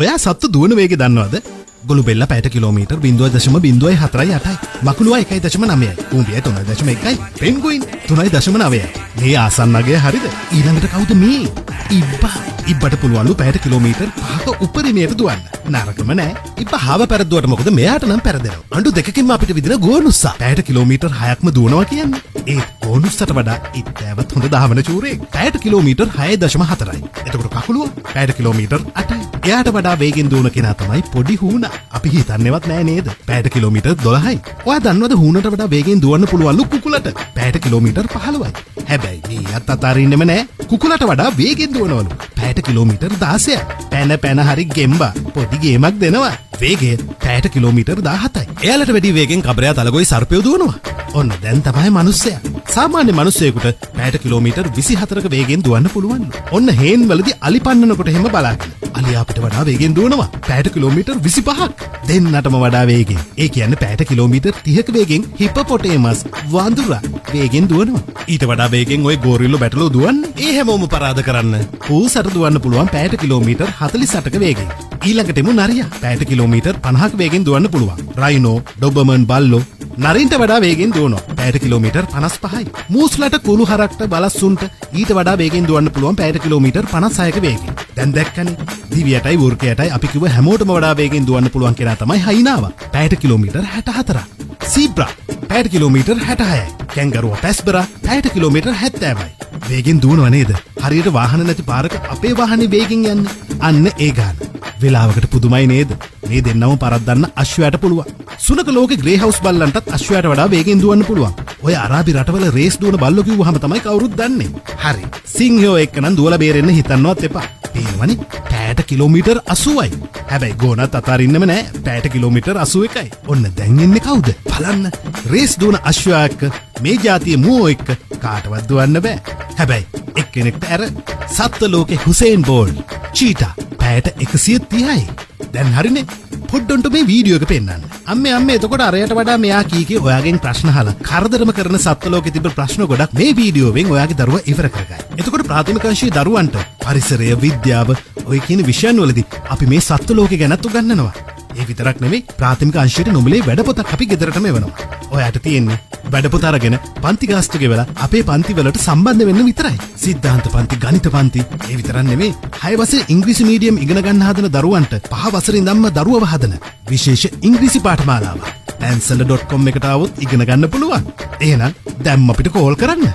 ඔයා සත්තු දුවන වේගය දන්නවද? ගොළු බෙල්ල පැයට කිලෝමීටර් 0.04යි. මකුළුවා 1.9යි. ඌඹිය 3.1යි. පෙන්ගුයින් 3.9යි. මේ ආසන්නගේ හරිද? ඊළඟට කවුද මේ? ඉබ්බට පුළුවන්ලු පැයට කිලෝමීටර් 5ක උපරිමයට දුවන්න. නරකම නෑ. ඉබ්බ හාව පැරද්දුවට මොකද මෙයාට නම් පැරදෙනවා. අඬු දෙකකින්ම අපිට විදින ගෝනුස්සා. පැයට කිලෝමීටර් 6ක්ම දුවනවා කියන්නේ. ඒ ගෝනුස්සට වඩා ඉත්තෑවත් හොඳ දහවන චූරේ. පැයට කිලෝමීටර් 6.4යි. එතකොට කකුළුවා පැයට කිලෝමීටර් 8යි. එයාට වඩා වේගෙන් දුවන කෙනා තමයි පොඩි හූනා. අපි හිතන්නේවත් නෑ නේද? පැයට කිලෝමීටර් 12යි. ඔයා දන්නවද හූනට වඩා වේගෙන් දුවන්න පුළුවන්ලු කුකුලට? පැයට කිලෝමීටර් 15යි. හැබැයි මේත් අතාරින්නෙම නෑ. කුකුලට වඩා වේගෙන් දුවනවලු. පැයට කිලෝමීටර් 16යි. පැන හරි ගෙම්බා පොඩි ගේමක් දෙනවා. වේගය පැයට කිලෝමීටර් 17යි. එයාලට වැඩි වේගෙන් කබරයා තලගොයි සර්පයෝ දුවනවා. ඔන්න දැන් තමයි මිනිස්සයා. සාමාන්‍ය මිනිස්සෙකුට පැයට කිලෝමීටර් 24ක වේගෙන් දුවන්න පුළුවන්ලු. ඔන්න හේන් වලදී අලි පන්නනකොට එහෙම බලාගෙන. අලියා අපිට වඩා වේගෙන් දුවනවා. පැයට කිලෝමීටර් 25ක්. දෙන්නටම වඩා වේගෙන්. ඒ කියන්නේ පැයට කිලෝමීටර් 30ක වේගෙන් හිපොපොටේමස් වඳුරා වේගෙන් දුවනවා. ඊට වඩා වේගෙන් ওই ගෝරිල්ලෝ බැටලෝ දුවන්නේ. ඒ හැමෝම පරාද කරන්න. ඌසට දුවන්න පුළුවන් පැයට කිලෝමීටර් 48ක වේගෙන්. ඊළඟට එමු නරියා. පැයට කිලෝමීටර් 50ක වේගෙන් දුවන්න පුළුවන්. රයිනෝ, ඩොබර්මන් බල්ලෝ නරින්ට වඩා වේගෙන් දුවනවා. පැයට කිලෝමීටර් 55යි. මූස්ලට කුළු හරක්ට බලස්සුන්ට ඊට වඩා වේගෙන් දුවන්න පුළුවන් පැයට කිලෝමීටර් 56ක වේගෙන්. දැන් දැක්කනේ. දිවියටයි වෘකයටයි අපි කිව්ව හැමෝටම වඩා වේගෙන් දුවන්න පුළුවන් කෙනා තමයි හයිනාවා. පැයට කිලෝමීටර් 64ක්. සීබ්‍රා පැයට කිලෝමීටර් 66යි. කැංගරුවා පැස්බරා පැයට කිලෝමීටර් 70යි. වේගෙන් දුවනව නේද? හරියට වාහන නැති පාරක අපේ වාහනේ වේගෙන් යන්නේ. අන්න ඒ ගාන. වෙලාවකට පුදුමයි නේද? මේ දෙන්නම පරද්දන්න අශ්වයාට පුළුවන්. සුනක ලෝකේ ග්‍රේ හවුස් බල්ලන්ටත් අශ්වයාට වඩා වේගෙන් දුවන්න පුළුවන්. ඔය අරාබි රටවල රේස් දුවන බල්ලෝ කිව්වහම තමයි කවුරුත් දන්නේ. හරි. සිංහයෝ එක්කනම් දුවලා බේරෙන්න හිතන්නවත් එපා. පේනවනේ පැයට කිලෝමීටර් 80යි. හැබැයි ගෝනත් අතාරින්නෙම නෑ. පැයට කිලෝමීටර් 81යි. ඔන්න දැන් එන්නේ කවුද? බලන්න. රේස් දුවන අශ්වයා එක්ක මේ ජාතියේ මුවෝ එක්ක කාටවත් දුවන්න බෑ. හැබැයි එක්කෙනෙක්ට ඇර සත්ත්ව ලෝකේ හුසේන් බෝල්ට් චීටා පැයට 130යි. දැන් හරිනේ. පොඩ්ඩොන්ට මේ වීඩියෝ එක පෙන්නන්න. අම්මේ එතකොට අරයට වඩා මෙයා කීකේ ඔයාගෙන් ප්‍රශ්න අහලා කරදරම කරන සත්ත්ව ලෝකේ තිබෙන ප්‍රශ්න ගොඩක් මේ වීඩියෝවෙන් ඔයාගේ දරුවා ඉවර කරගන්න. එතකොට ප්‍රාථමික අංශයේ දරුවන්ට පරිසරය, විද්‍යාව ඔය කියන විෂයන් වලදී අපි මේ සත්ත්ව ලෝකේ ගැනත් උගන්වනවා. ඒ විතරක් නෙමෙයි ප්‍රාථමික අංශයේ නොමිලේ වැඩපොතක් අපි ගෙදරටම එවනවා. ඔයාට තියෙන්නේ වැඩපොත අරගෙන පන්ති ගාස්තු ගෙවලා අපේ පන්ති වලට සම්බන්ධ වෙන්න විතරයි. සිද්ධාන්ත පන්ති, ගණිත පන්ති ඒ විතරක් නෙමෙයි 6 වසරේ ඉංග්‍රීසි මීඩියම් ඉගෙන ගන්න හදන දරුවන්ට 5 වසරේ ඉඳන්ම දරුවව හදන විශේෂ ඉංග්‍රීසි පාඨමාලාව. ansela.com එකට આવොත් ඉගෙන ගන්න පුළුවන්. එහෙනම් දැන් අපිට කෝල් කරන්න.